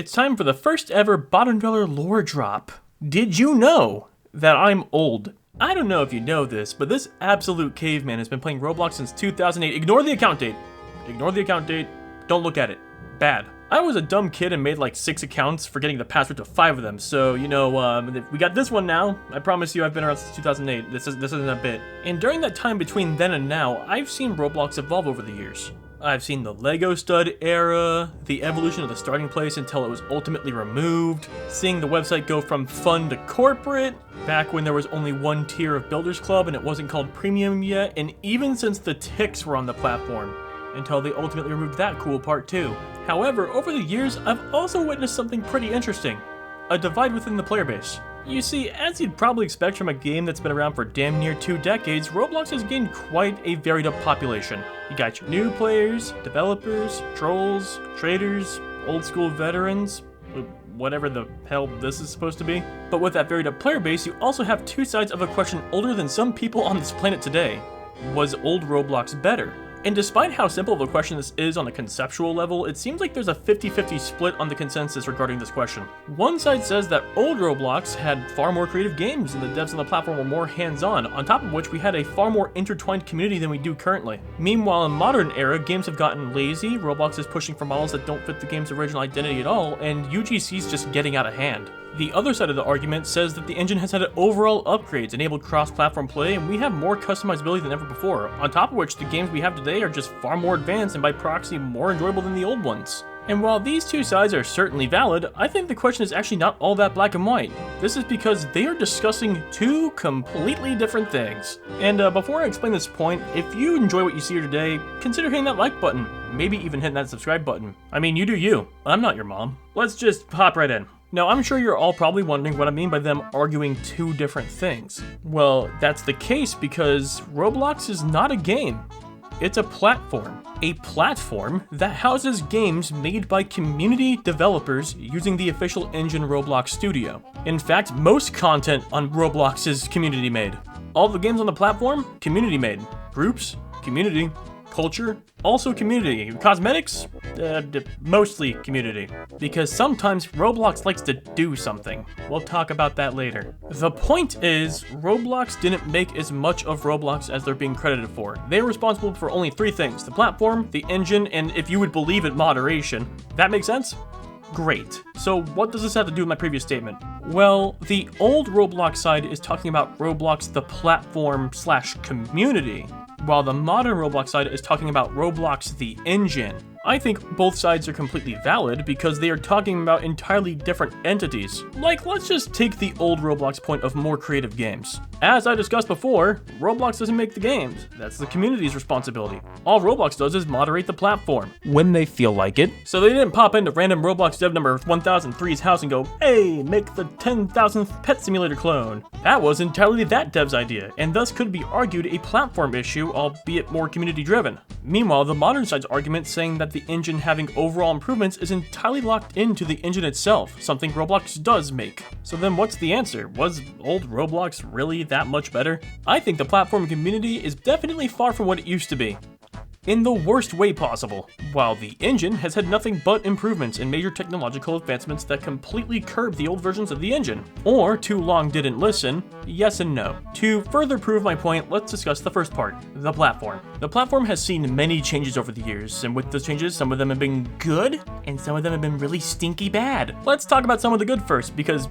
It's time for the first ever Bottom Dweller lore drop. Did you know that I'm old? I don't know if you know this, but this absolute caveman has been playing Roblox since 2008. Ignore the account date. Ignore the account date. Don't look at it. Bad. I was a dumb kid and made like 6 accounts, forgetting the password to 5 of them. So, we got this one now. I promise you I've been around since 2008. This isn't a bit. And during that time between then and now, I've seen Roblox evolve over the years. I've seen the Lego stud era, the evolution of the starting place until it was ultimately removed, seeing the website go from fun to corporate, back when there was only one tier of Builders Club and it wasn't called premium yet, and even since the ticks were on the platform, until they ultimately removed that cool part too. However, over the years, I've also witnessed something pretty interesting, a divide within the player base. You see, as you'd probably expect from a game that's been around for damn near 2 decades, Roblox has gained quite a varied up population. You got your new players, developers, trolls, traders, old school veterans, whatever the hell this is supposed to be. But with that varied up player base, you also have 2 sides of a question older than some people on this planet today. Was old Roblox better? And despite how simple of a question this is on a conceptual level, it seems like there's a 50-50 split on the consensus regarding this question. One side says that old Roblox had far more creative games and the devs on the platform were more hands-on top of which we had a far more intertwined community than we do currently. Meanwhile, in modern era, games have gotten lazy, Roblox is pushing for models that don't fit the game's original identity at all, and UGC's just getting out of hand. The other side of the argument says that the engine has had overall upgrades, enabled cross-platform play, and we have more customizability than ever before, on top of which the games we have today are just far more advanced and by proxy more enjoyable than the old ones. And while these 2 sides are certainly valid, I think the question is actually not all that black and white. This is because they are discussing 2 completely different things. And before I explain this point, if you enjoy what you see here today, consider hitting that like button, maybe even hitting that subscribe button. I mean, you do you. I'm not your mom. Let's just hop right in. Now, I'm sure you're all probably wondering what I mean by them arguing 2 different things. Well, that's the case because Roblox is not a game. It's a platform. A platform that houses games made by community developers using the official engine Roblox Studio. In fact, most content on Roblox is community made. All the games on the platform, community made. Groups, community. Culture, also community. Cosmetics, mostly community. Because sometimes Roblox likes to do something. We'll talk about that later. The point is, Roblox didn't make as much of Roblox as they're being credited for. They were responsible for only 3 things: the platform, the engine, and if you would believe it, moderation. That makes sense? Great. So what does this have to do with my previous statement? Well, the old Roblox side is talking about Roblox the platform/community, while the modern Roblox side is talking about Roblox the engine. I think both sides are completely valid because they are talking about entirely different entities. Like, let's just take the old Roblox point of more creative games. As I discussed before, Roblox doesn't make the games. That's the community's responsibility. All Roblox does is moderate the platform when they feel like it. So they didn't pop into random Roblox dev number 1003's house and go, "Hey, make the 10,000th Pet Simulator clone." That was entirely that dev's idea, and thus could be argued a platform issue, albeit more community driven. Meanwhile, the modern side's argument saying that the engine having overall improvements is entirely locked into the engine itself, something Roblox does make. So then what's the answer? Was old Roblox really that much better? I think the platform community is definitely far from what it used to be, in the worst way possible, while the engine has had nothing but improvements and major technological advancements that completely curb the old versions of the engine. Or too long didn't listen, yes and no. To further prove my point, let's discuss the first part, the platform. The platform has seen many changes over the years, and with those changes, some of them have been good, and some of them have been really stinky bad. Let's talk about some of the good first, because,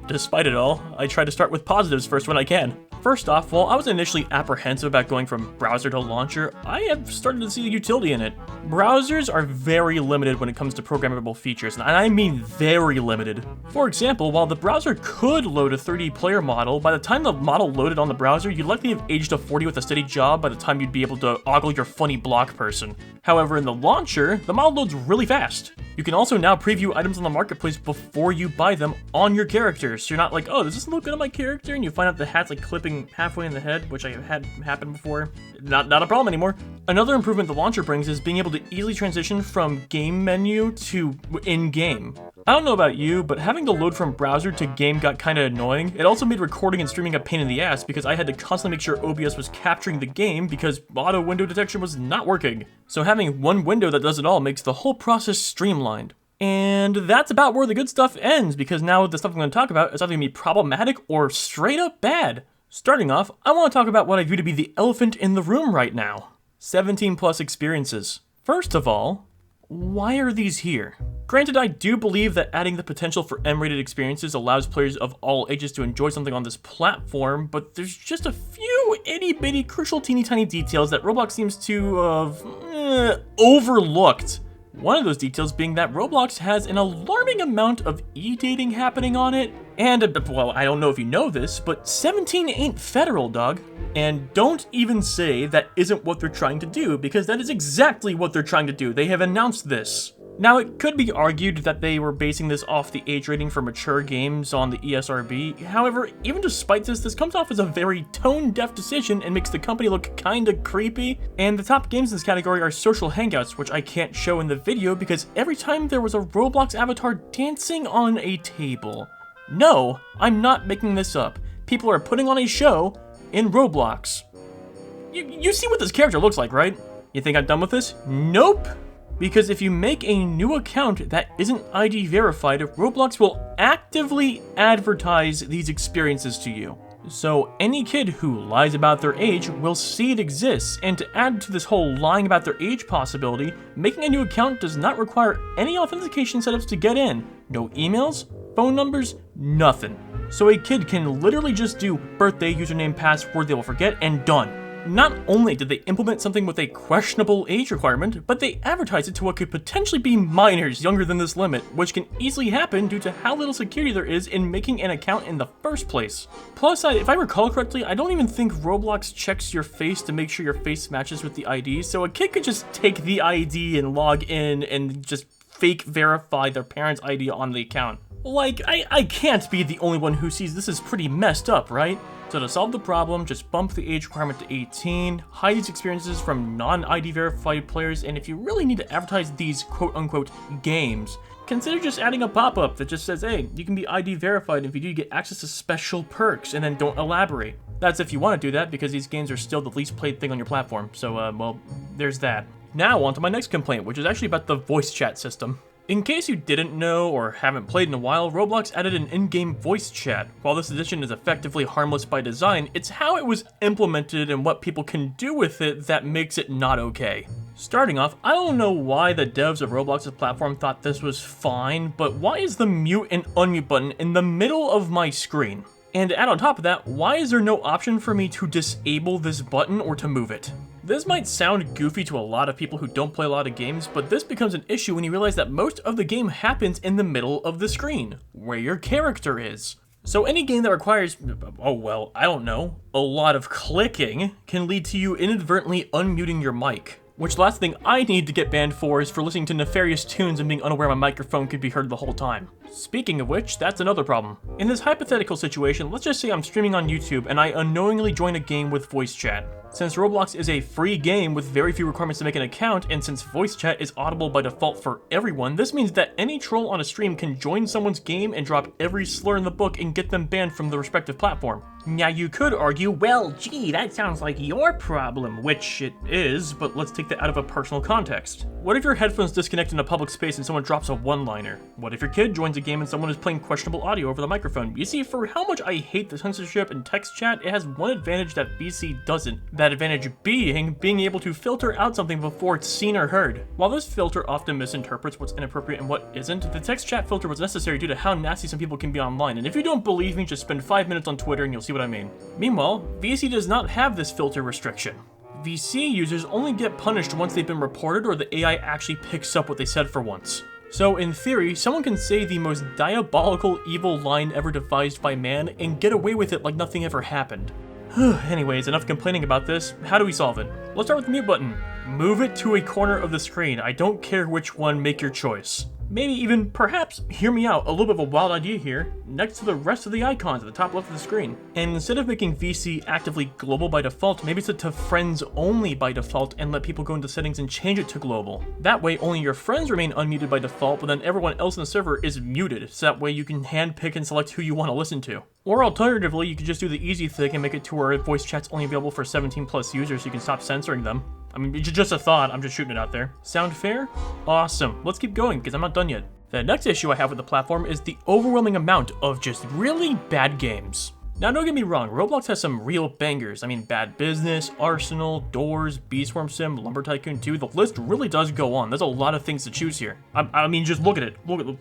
despite it all, I try to start with positives first when I can. First off, while I was initially apprehensive about going from browser to launcher, I have started to see the utility in it. Browsers are very limited when it comes to programmable features, and I mean very limited. For example, while the browser could load a 3D player model, by the time the model loaded on the browser, you'd likely have aged to 40 with a steady job by the time you'd be able to ogle your funny block person. However, in the launcher, the model loads really fast. You can also now preview items on the marketplace before you buy them on your character, so you're not like, oh, does this look good on my character? And you find out the hat's like clipping halfway in the head, which I have had happen before. Not a problem anymore. Another improvement the launcher brings is being able to easily transition from game menu to in-game. I don't know about you, but having to load from browser to game got kinda annoying. It also made recording and streaming a pain in the ass because I had to constantly make sure OBS was capturing the game because auto window detection was not working. So having one window that does it all makes the whole process streamlined. And that's about where the good stuff ends, because now the stuff I'm going to talk about is either going to be problematic or straight up bad. Starting off, I want to talk about what I view to be the elephant in the room right now. 17 plus experiences. First of all, why are these here? Granted, I do believe that adding the potential for M-rated experiences allows players of all ages to enjoy something on this platform, but there's just a few itty-bitty crucial teeny-tiny details that Roblox seems to have overlooked. One of those details being that Roblox has an alarming amount of e-dating happening on it, and, well, I don't know if you know this, but 17 ain't federal, dog. And don't even say that isn't what they're trying to do, because that is exactly what they're trying to do. They have announced this. Now, it could be argued that they were basing this off the age rating for mature games on the ESRB. However, even despite this comes off as a very tone-deaf decision and makes the company look kinda creepy. And the top games in this category are social hangouts, which I can't show in the video because every time there was a Roblox avatar dancing on a table. No, I'm not making this up. People are putting on a show in Roblox. You see what this character looks like, right? You think I'm done with this? Nope. Because if you make a new account that isn't ID verified, Roblox will actively advertise these experiences to you. So any kid who lies about their age will see it exists, and to add to this whole lying about their age possibility, making a new account does not require any authentication setups to get in. No emails, phone numbers, nothing. So a kid can literally just do birthday, username, password they will forget, and done. Not only did they implement something with a questionable age requirement, but they advertised it to what could potentially be minors younger than this limit, which can easily happen due to how little security there is in making an account in the first place. Plus, if I recall correctly, I don't even think Roblox checks your face to make sure your face matches with the ID, so a kid could just take the ID and log in and just fake verify their parents' ID on the account. Like, I can't be the only one who sees this as pretty messed up, right? So to solve the problem, just bump the age requirement to 18, hide these experiences from non-ID verified players, and if you really need to advertise these quote-unquote games, consider just adding a pop-up that just says, hey, you can be ID verified if you do get access to special perks, and then don't elaborate. That's if you want to do that, because these games are still the least played thing on your platform, so, well, there's that. Now on to my next complaint, which is actually about the voice chat system. In case you didn't know or haven't played in a while, Roblox added an in-game voice chat. While this addition is effectively harmless by design, it's how it was implemented and what people can do with it that makes it not okay. Starting off, I don't know why the devs of Roblox's platform thought this was fine, but why is the mute and unmute button in the middle of my screen? And to add on top of that, why is there no option for me to disable this button or to move it? This might sound goofy to a lot of people who don't play a lot of games, but this becomes an issue when you realize that most of the game happens in the middle of the screen, where your character is. So any game that requires, oh well, I don't know, a lot of clicking can lead to you inadvertently unmuting your mic. Which last thing I need to get banned for is for listening to nefarious tunes and being unaware my microphone could be heard the whole time. Speaking of which, that's another problem. In this hypothetical situation, let's just say I'm streaming on YouTube and I unknowingly join a game with voice chat. Since Roblox is a free game with very few requirements to make an account, and since voice chat is audible by default for everyone, this means that any troll on a stream can join someone's game and drop every slur in the book and get them banned from the respective platform. Now you could argue, well, gee, that sounds like your problem, which it is, but let's take that out of a personal context. What if your headphones disconnect in a public space and someone drops a one-liner? What if your kid joins a game and someone is playing questionable audio over the microphone? You see, for how much I hate the censorship in text chat, it has one advantage that VC doesn't. That advantage being able to filter out something before it's seen or heard. While this filter often misinterprets what's inappropriate and what isn't, the text chat filter was necessary due to how nasty some people can be online, and if you don't believe me, just spend 5 minutes on Twitter and you'll see what I mean. Meanwhile, VC does not have this filter restriction. VC users only get punished once they've been reported or the AI actually picks up what they said for once. So in theory, someone can say the most diabolical evil line ever devised by man and get away with it like nothing ever happened. Anyways, enough complaining about this. How do we solve it? Let's start with the mute button. Move it to a corner of the screen. I don't care which one, make your choice. Maybe even, perhaps, hear me out, a little bit of a wild idea here, next to the rest of the icons at the top left of the screen. And instead of making VC actively global by default, maybe set to friends only by default and let people go into settings and change it to global. That way, only your friends remain unmuted by default, but then everyone else in the server is muted, so that way you can handpick and select who you want to listen to. Or alternatively, you could just do the easy thing and make it to where voice chat's only available for 17 plus users so you can stop censoring them. I mean, it's just a thought, I'm just shooting it out there. Sound fair? Awesome. Let's keep going, because I'm not done yet. The next issue I have with the platform is the overwhelming amount of just really bad games. Now, don't get me wrong, Roblox has some real bangers. I mean, Bad Business, Arsenal, Doors, Beastworm Sim, Lumber Tycoon 2, the list really does go on. There's a lot of things to choose here. I mean, just look at it. Look,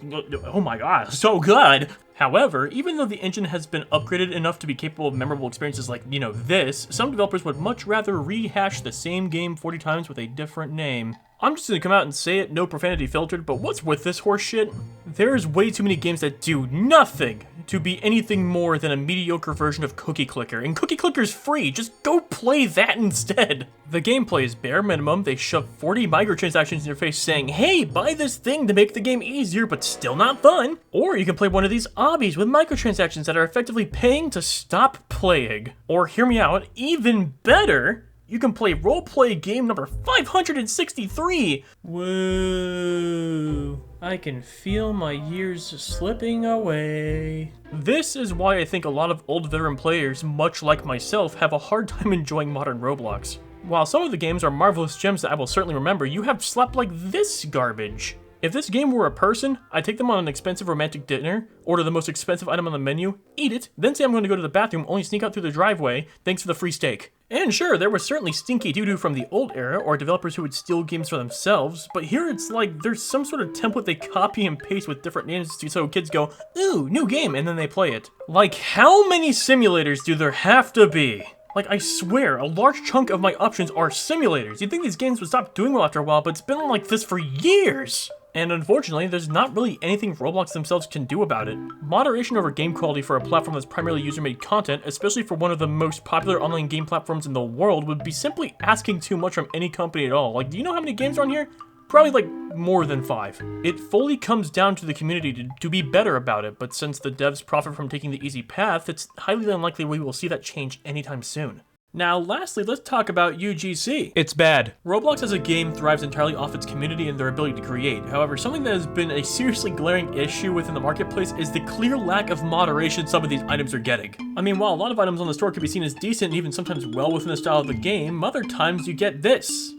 oh my god, so good! However, even though the engine has been upgraded enough to be capable of memorable experiences like, this, some developers would much rather rehash the same game 40 times with a different name. I'm just gonna come out and say it, no profanity filtered, but what's with this horse shit? There's way too many games that do nothing to be anything more than a mediocre version of Cookie Clicker, and Cookie Clicker's free, just go play that instead! The gameplay is bare minimum, they shove 40 microtransactions in your face saying, hey, buy this thing to make the game easier but still not fun! Or you can play one of these obbies with microtransactions that are effectively paying to stop playing. Or hear me out, even better, you can play roleplay game number 563! Whoa, I can feel my years slipping away. This is why I think a lot of old veteran players, much like myself, have a hard time enjoying modern Roblox. While some of the games are marvelous gems that I will certainly remember, you have slap like this garbage. If this game were a person, I'd take them on an expensive romantic dinner, order the most expensive item on the menu, eat it, then say I'm going to go to the bathroom, only sneak out through the driveway, thanks for the free steak. And sure, there was certainly stinky doo-doo from the old era, or developers who would steal games for themselves, but here it's like there's some sort of template they copy and paste with different names so kids go, ooh, new game, and then they play it. Like, how many simulators do there have to be? Like, I swear, a large chunk of my options are simulators. You'd think these games would stop doing well after a while, but it's been like this for years! And unfortunately, there's not really anything Roblox themselves can do about it. Moderation over game quality for a platform that's primarily user-made content, especially for one of the most popular online game platforms in the world, would be simply asking too much from any company at all. Like, do you know how many games are on here? Probably like more than 5. It fully comes down to the community to be better about it, but since the devs profit from taking the easy path, it's highly unlikely we will see that change anytime soon. Now, lastly, let's talk about UGC. It's bad. Roblox as a game thrives entirely off its community and their ability to create. However, something that has been a seriously glaring issue within the marketplace is the clear lack of moderation some of these items are getting. I mean, while a lot of items on the store can be seen as decent and even sometimes well within the style of the game, other times you get this,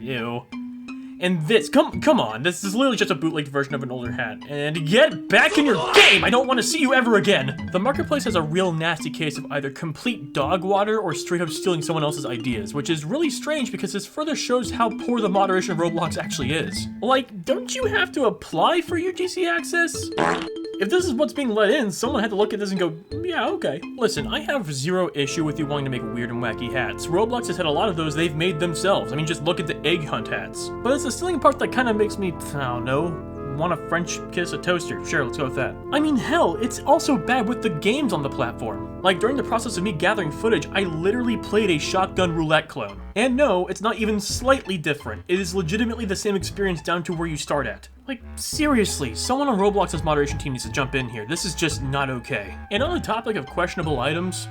ew. And this, come on, this is literally just a bootlegged version of an older hat. And get back in your game! I don't want to see you ever again! The marketplace has a real nasty case of either complete dog water or straight up stealing someone else's ideas, which is really strange because this further shows how poor the moderation of Roblox actually is. Like, don't you have to apply for UGC access? If this is what's being let in, someone had to look at this and go, yeah, okay. Listen, I have zero issue with you wanting to make weird and wacky hats. Roblox has had a lot of those they've made themselves. I mean, just look at the egg hunt hats. But it's the stealing part that kind of makes me, I don't know, want to French kiss a toaster. Sure, let's go with that. I mean, hell, it's also bad with the games on the platform. Like, during the process of me gathering footage, I literally played a shotgun roulette clone. And no, it's not even slightly different. It is legitimately the same experience down to where you start at. Like, seriously, someone on Roblox's moderation team needs to jump in here. This is just not okay. And on the topic of questionable items,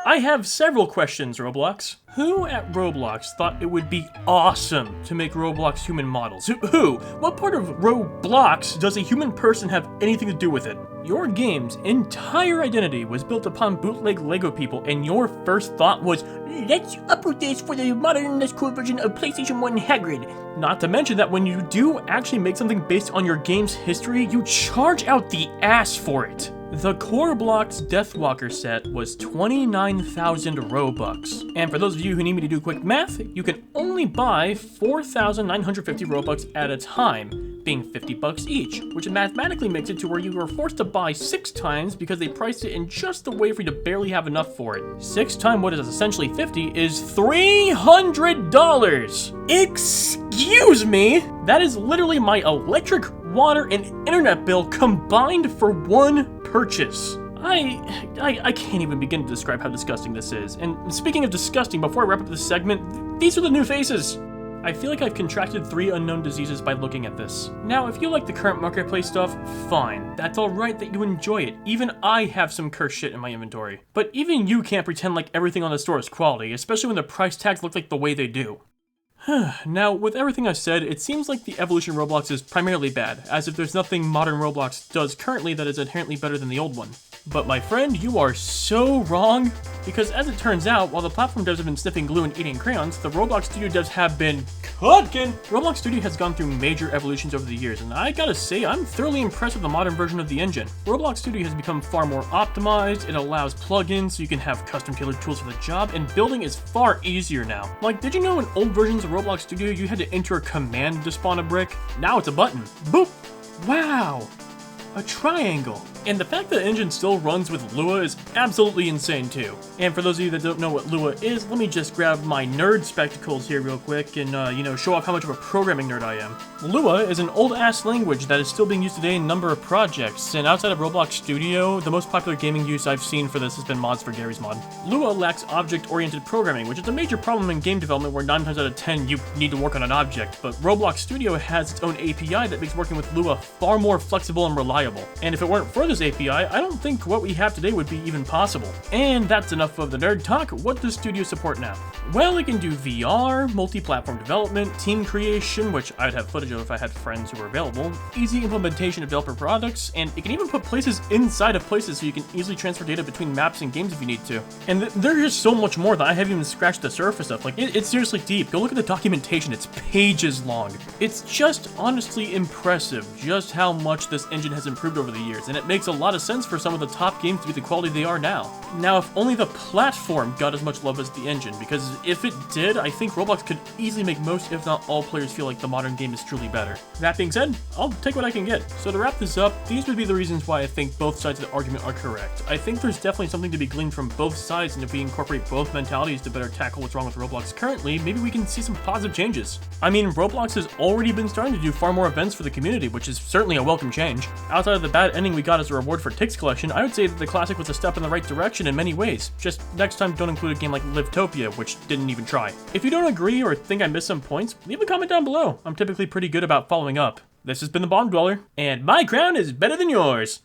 I have several questions, Roblox. Who at Roblox thought it would be awesome to make Roblox human models? Who? What part of Roblox does a human person have anything to do with it? Your game's entire identity was built upon bootleg Lego people, and your first thought was, let's upload this for the modern, less cool version of PlayStation 1 Hagrid. Not to mention that when you do actually make something based on your game's history, you charge out the ass for it. The Core Blocks Deathwalker set was 29,000 Robux. And for those of you who need me to do quick math, you can only buy 4,950 Robux at a time, being 50 bucks each, which mathematically makes it to where you are forced to buy 6 times because they priced it in just a way for you to barely have enough for it. 6 times what is essentially 50 is $300! Excuse me? That is literally my electric, water, and internet bill combined for one purchase. I can't even begin to describe how disgusting this is. And speaking of disgusting, before I wrap up this segment, these are the new faces. I feel like I've contracted 3 unknown diseases by looking at this. Now, if you like the current marketplace stuff, fine. That's alright that you enjoy it. Even I have some cursed shit in my inventory. But even you can't pretend like everything on the store is quality, especially when the price tags look like the way they do. Now, with everything I've said, it seems like the evolution of Roblox is primarily bad, as if there's nothing modern Roblox does currently that is inherently better than the old one. But my friend, you are so wrong. Because as it turns out, while the platform devs have been sniffing glue and eating crayons, the Roblox Studio devs have been cooking! Roblox Studio has gone through major evolutions over the years, and I gotta say, I'm thoroughly impressed with the modern version of the engine. Roblox Studio has become far more optimized, it allows plugins so you can have custom tailored tools for the job, and building is far easier now. Like, did you know in old versions of Roblox Studio you had to enter a command to spawn a brick? Now it's a button. Boop! Wow! A triangle. And the fact that the engine still runs with Lua is absolutely insane too. And for those of you that don't know what Lua is, let me just grab my nerd spectacles here real quick and, show off how much of a programming nerd I am. Lua is an old-ass language that is still being used today in a number of projects, and outside of Roblox Studio, the most popular gaming use I've seen for this has been mods for Gary's Mod. Lua lacks object-oriented programming, which is a major problem in game development where 9 times out of 10 you need to work on an object, but Roblox Studio has its own API that makes working with Lua far more flexible and reliable. And if it weren't for this API, I don't think what we have today would be even possible. And that's enough of the nerd talk. What does Studio support now? Well, it can do VR, multi-platform development, team creation, which I'd have footage of if I had friends who were available, easy implementation of developer products, and it can even put places inside of places so you can easily transfer data between maps and games if you need to. And there's just so much more that I haven't even scratched the surface of. Like, it's seriously deep. Go look at the documentation. It's pages long. It's just honestly impressive just how much this engine has improved over the years, and it makes a lot of sense for some of the top games to be the quality they are now. Now, if only the platform got as much love as the engine, because if it did, I think Roblox could easily make most, if not all, players feel like the modern game is truly better. That being said, I'll take what I can get. So to wrap this up, these would be the reasons why I think both sides of the argument are correct. I think there's definitely something to be gleaned from both sides, and if we incorporate both mentalities to better tackle what's wrong with Roblox currently, maybe we can see some positive changes. I mean, Roblox has already been starting to do far more events for the community, which is certainly a welcome change. Outside of the bad ending we got as a reward for Tick's collection, I would say that the classic was a step in the right direction in many ways. Just next time don't include a game like Livetopia, which didn't even try. If you don't agree or think I missed some points, leave a comment down below. I'm typically pretty good about following up. This has been the Bomb Dweller, and my crown is better than yours.